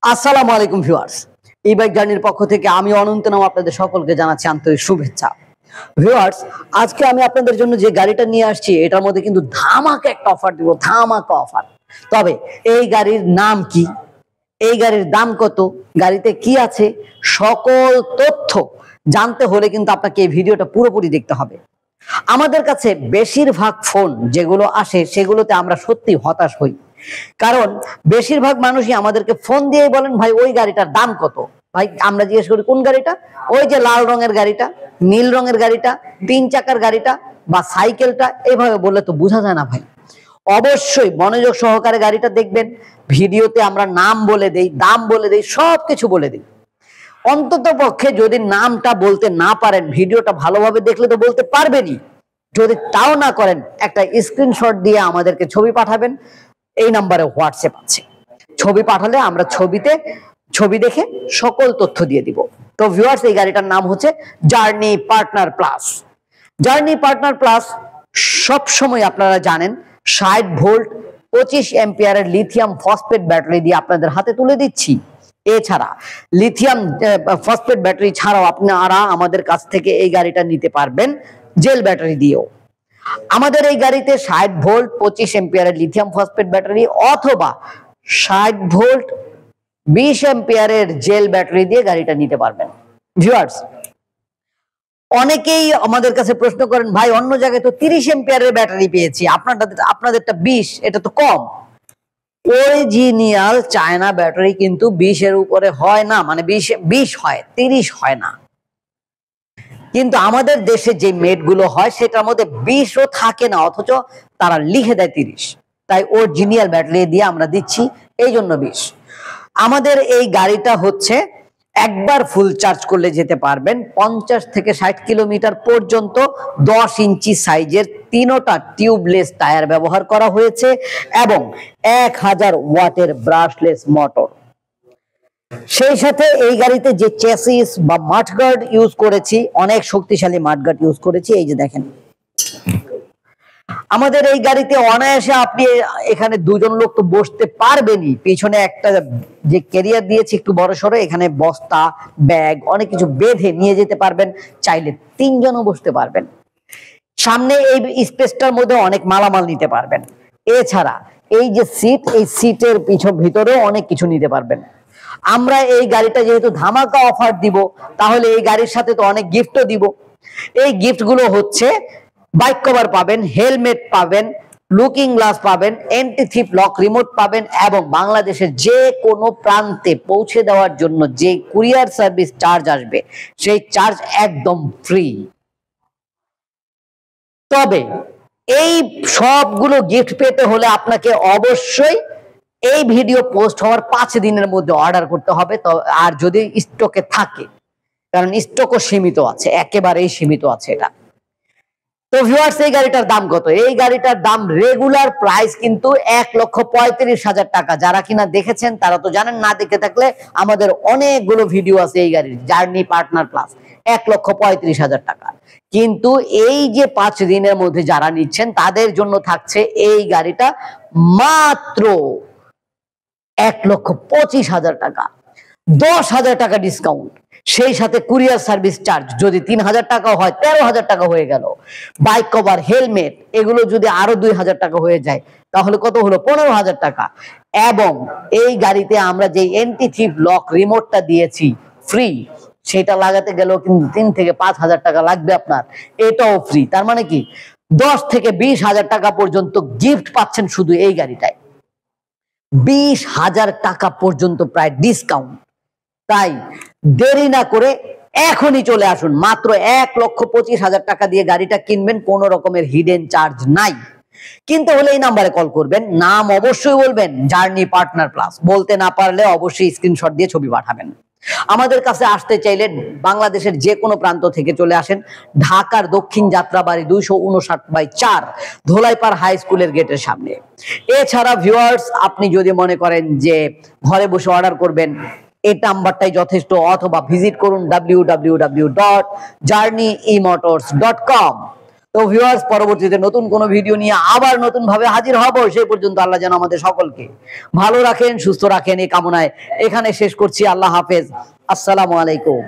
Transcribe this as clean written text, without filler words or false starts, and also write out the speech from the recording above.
আসসালামু আলাইকুম ভিউয়ার্স, ই বাইক জার্নির পক্ষ থেকে আমি অনন্ত নাম আপনাদের সকলকে জানাচ্ছি আন্তরিক শুভেচ্ছা। ভিউয়ার্স, আজকে আমি আপনাদের জন্য যে গাড়িটা নিয়ে আসছি এটার মধ্যে কিন্তু ধামাকা একটা অফার দিব, ধামাকা অফার। তবে এই গাড়ির নাম কি, এই গাড়ির দাম কত, গাড়িতে কি আছে, সকল তথ্য জানতে হলে কিন্তু আপনাকে এই ভিডিওটা পুরোপুরি দেখতে হবে। আমাদের কাছে বেশিরভাগ ফোন যেগুলো আসে সেগুলোতে আমরা সত্যি হতাশ হই, কারণ বেশিরভাগ মানুষই আমাদেরকে ফোন দিয়ে বলেন ভাই ওই গাড়িটার দাম কত। ভাই আমরা জিজ্ঞেস করি কোন গাড়িটা, ওই যে লাল রঙের গাড়িটা, নীল রঙের গাড়িটা, 3 চাকার গাড়িটা বা সাইকেলটা, এইভাবে বললে তো বোঝা যায় না ভাই। অবশ্যই মনোযোগ সহকারে গাড়িটা দেখবেন। ভিডিওতে আমরা নাম বলে দেই, দাম বলে দেই, সবকিছু বলে দিই। অন্তত পক্ষে যদি নামটা বলতে না পারেন, ভিডিওটা ভালোভাবে দেখলে তো বলতে পারবেনই। যদি তাও না করেন, একটা স্ক্রিনশট দিয়ে আমাদেরকে ছবি পাঠাবেন। এই নাম্বারে হোয়াটসঅ্যাপ আছে, ছবি পাঠালে আমরা ছবি দেখে সকল তথ্য দিয়ে দিব। তো ভিউয়ার্স, এই গাড়িটার নাম হচ্ছে journey partner plus. Journey partner plus সব সময় আপনারা জানেন 60 ভোল্ট 25 অ্যাম্পিয়ারের লিথিয়াম ফসফেট ব্যাটারি দিয়ে আপনাদের হাতে তুলে দিচ্ছি। এছাড়া লিথিয়াম ফসফেট ব্যাটারি ছাড়াও আপনারা আমাদের কাছ থেকে এই গাড়িটা নিতে পারবেন জেল ব্যাটারি দিয়েও। আমাদের এই গাড়িতে 60 ভোল্ট 25 অ্যাম্পিয়ারের লিথিয়াম ফসফেট ব্যাটারি অথবা 60 ভোল্ট 20 অ্যাম্পিয়ারের জেল ব্যাটারি দিয়ে গাড়িটা নিতে পারবেন। ভিউয়ার্স, অনেকেই আমাদের কাছে প্রশ্ন করেন ভাই অন্য জায়গায় তো 30 অ্যাম্পিয়ারের ব্যাটারি পেয়েছি, আপনাদেরটা 20, এটা তো কম। অরিজিনাল চায়না ব্যাটারি কিন্তু 20 এর উপরে হয় না, মানে 20 হয়, 30 হয় না। কিন্তু আমাদের দেশে যে মেড গুলো হয় সেটার মধ্যে 20ও থাকে না, অথচ তারা লিখে দেয় 30। তাই অরিজিনাল ব্যাটারি দিয়ে আমরা দিচ্ছি, এই জন্য 20। আমাদের এই গাড়িটা হচ্ছে একবার ফুল চার্জ করলে যেতে পারবেন 50 থেকে 60 কিলোমিটার পর্যন্ত। 10 ইঞ্চি সাইজের 3টা টিউবলেস টায়ার ব্যবহার করা হয়েছে এবং 1000 ওয়াটের ব্রাশলেস মোটর। সেই সাথে এই গাড়িতে যে চেসিস বা মাঠগার্ড ইউজ করেছি, অনেক শক্তিশালী মাঠগার্ড ইউজ করেছি। এই যে দেখেন, আমাদের এই গাড়িতে অনায়াসে আপনি এখানে 2 জন লোক তো বসতে পারবেনই। পিছনে একটা যে ক্যারিয়ার দিয়েছি একটু বড় সড়ো, এখানে বস্তা ব্যাগ অনেক কিছু বেঁধে নিয়ে যেতে পারবেন। চাইলে 3 জনও বসতে পারবেন। সামনে এই স্পেসটার মধ্যে অনেক মালামাল নিতে পারবেন। এছাড়া এই যে সিট, এই সিটের ভিতরেও অনেক কিছু নিতে পারবেন। আমরা এই গাড়িটা যেহেতু ধামাকা অফার দিব, তাহলে এই গাড়ির সাথে তো অনেক গিফটও দিব। এই গিফট গুলো হচ্ছে বাইক কভার পাবেন, হেলমেট পাবেন, লুকিং গ্লাস পাবেন, এন্টি থিপ লক রিমোট পাবেন এবং বাংলাদেশের যে কোনো প্রান্তে পৌঁছে দেওয়ার জন্য যে কুরিয়ার সার্ভিস চার্জ আসবে সেই চার্জ একদম ফ্রি। তবে এই সবগুলো গিফট পেতে হলে আপনাকে অবশ্যই এই ভিডিও পোস্ট হওয়ার 5 দিনের মধ্যে অর্ডার করতে হবে। তো আর যদি স্টকে থাকে, কারণ স্টকও সীমিত আছে, একেবারেই সীমিত আছে এটা। তো ভিউয়ার্স, এই গাড়িটার দাম কত? এই গাড়িটার দাম রেগুলার প্রাইস কিন্তু 1,35,000 টাকা। যারা কিনা দেখেছেন তারা তো জানেন, না দেখে থাকলে আমাদের অনেকগুলো ভিডিও আছে এই গাড়ির, জার্নি পার্টনার প্লাস 1,35,000 টাকা। কিন্তু এই যে 5 দিনের মধ্যে যারা নিচ্ছেন তাদের জন্য থাকছে এই গাড়িটা মাত্র 1,25,000 টাকা, 10,000 টাকা ডিসকাউন্ট। সেই সাথে কুরিয়ার সার্ভিস চার্জ যদি 3,000 টাকা হয়, 13,000 টাকা হয়ে গেল। বাইক কভার, হেলমেট এগুলো যদি আরো 2,000 টাকা হয়ে যায়, তাহলে কত হলো? 15,000 টাকা। এবং এই গাড়িতে আমরা যে এন্টি থিপ লক রিমোটটা দিয়েছি ফ্রি, সেটা লাগাতে গেলেও কিন্তু 3 থেকে 5,000 টাকা লাগবে আপনার, এটাও ফ্রি। তার মানে কি 10 থেকে 20,000 টাকা পর্যন্ত গিফট পাচ্ছেন শুধু এই গাড়িটায়। 20,000 টাকা পর্যন্ত প্রায় ডিসকাউন্ট। তাই দেরি না করে এখনই চলে আসুন। মাত্র 1,25,000 টাকা দিয়ে গাড়িটা কিনবেন, কোনো রকমের হিডেন চার্জ নাই। কিনতে হলে এই নাম্বারে কল করবেন, নাম অবশ্যই বলবেন জার্নি পার্টনার প্লাস। বলতে না পারলে অবশ্যই স্ক্রিনশট দিয়ে ছবি পাঠাবেন। আমাদের কাছে আসতে চাইলে বাংলাদেশের যে কোনো প্রান্ত থেকে চলে আসেন। ঢাকার দক্ষিণ যাত্রাবাড়ি 259/4 ধোলাইপাড় হাই স্কুলের গেটের সামনে। এছাড়া ভিউয়ার্স, আপনি যদি মনে করেন যে ঘরে বসে অর্ডার করবেন, এই নাম্বারটাই যথেষ্ট, অথবা ভিজিট করুন www.journeyemotors.com। তো ভিউয়ার্স, পরবর্তীতে নতুন কোনো ভিডিও নিয়ে আবার নতুন ভাবে হাজির হব। সেই পর্যন্ত আল্লাহ যেন আমাদের সকলকে ভালো রাখেন, সুস্থ রাখেন, এই কামনায় এখানে শেষ করছি। আল্লাহ হাফেজ, আসসালামু আলাইকুম।